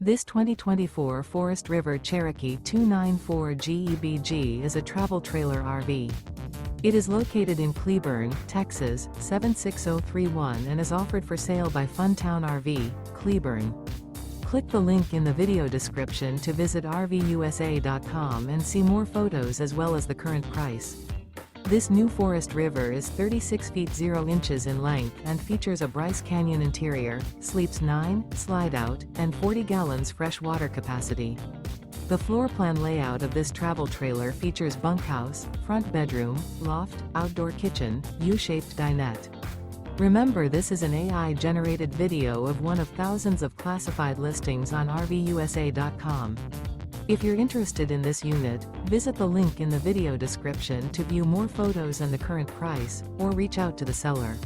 This 2024 Forest River Cherokee 294 GEBG is a travel trailer RV. It is located in Cleburne, Texas, 76031 and is offered for sale by Funtown RV, Cleburne. Click the link in the video description to visit RVUSA.com and see more photos as well as the current price. This new Forest River is 36 feet 0 inches in length and features a BRYCE CANYON interior, sleeps 9, Slideout, and 40 gallons fresh water capacity. The floor plan layout of this travel trailer features bunkhouse, front bedroom, loft, outdoor kitchen, U-shaped dinette. Remember, this is an AI-generated video of one of thousands of classified listings on RVUSA.com. If you're interested in this unit, visit the link in the video description to view more photos and the current price, or reach out to the seller.